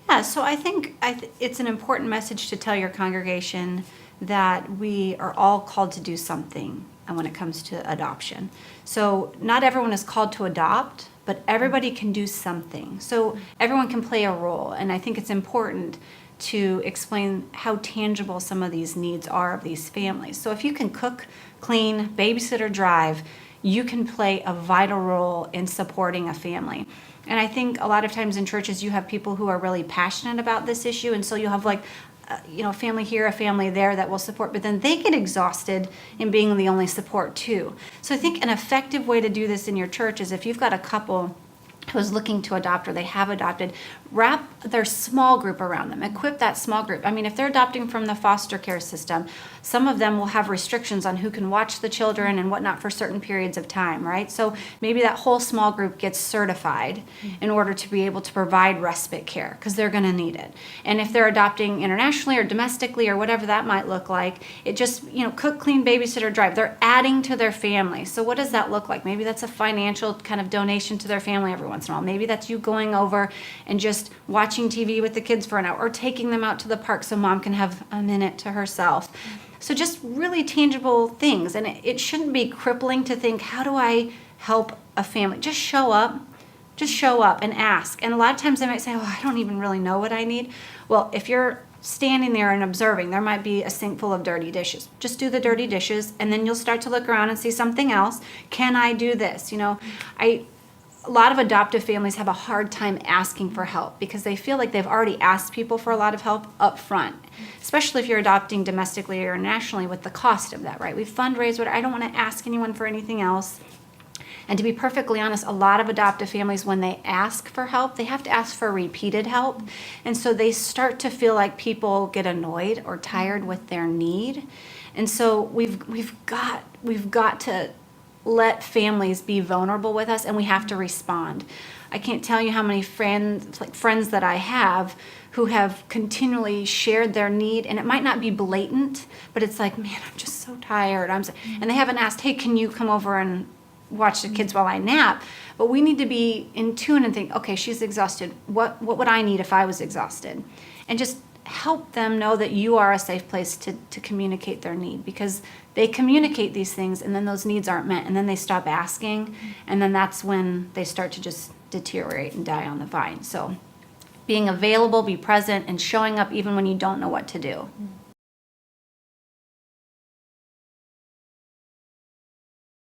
Yeah, so I think it's an important message to tell your congregation that we are all called to do something when it comes to adoption. So not everyone is called to adopt, but everybody can do something. So everyone can play a role, and I think it's important to explain how tangible some of these needs are of these families. So if you can cook, clean, babysit, or drive, you can play a vital role in supporting a family. And I think a lot of times in churches you have people who are really passionate about this issue, and so you'll have like a family here, a family there that will support, but then they get exhausted in being the only support too. So I think an effective way to do this in your church is if you've got a couple who's looking to adopt or they have adopted, wrap their small group around them, equip that small group. I mean, if they're adopting from the foster care system, some of them will have restrictions on who can watch the children and whatnot for certain periods of time, right? So maybe that whole small group gets certified in order to be able to provide respite care because they're going to need it. And if they're adopting internationally or domestically or whatever that might look like, it just, cook, clean, babysit, or drive. They're adding to their family. So what does that look like? Maybe that's a financial kind of donation to their family every once in a while. Maybe that's you going over and just watching TV with the kids for an hour or taking them out to the park so mom can have a minute to herself. So just really tangible things. And it shouldn't be crippling to think, how do I help a family? Just show up and ask. And a lot of times they might say, I don't even really know what I need. Well, if you're standing there and observing, there might be a sink full of dirty dishes. Just do the dirty dishes, and then you'll start to look around and see something else. Can I do this? A lot of adoptive families have a hard time asking for help because they feel like they've already asked people for a lot of help up front, especially if you're adopting domestically or internationally with the cost of that, right? We fundraise, I don't want to ask anyone for anything else. And to be perfectly honest, a lot of adoptive families, when they ask for help, they have to ask for repeated help. And so they start to feel like people get annoyed or tired with their need. And so we've got to let families be vulnerable with us, and we have to respond. I can't tell you how many friends that I have who have continually shared their need, and it might not be blatant, but it's like, man, I'm just so tired. And they haven't asked, hey, can you come over and watch the kids while I nap? But we need to be in tune and think, okay, she's exhausted. What would I need if I was exhausted? And just help them know that you are a safe place to communicate their need, because they communicate these things and then those needs aren't met, and then they stop asking, and then that's when they start to just deteriorate and die on the vine. So being available, be present, and showing up even when you don't know what to do.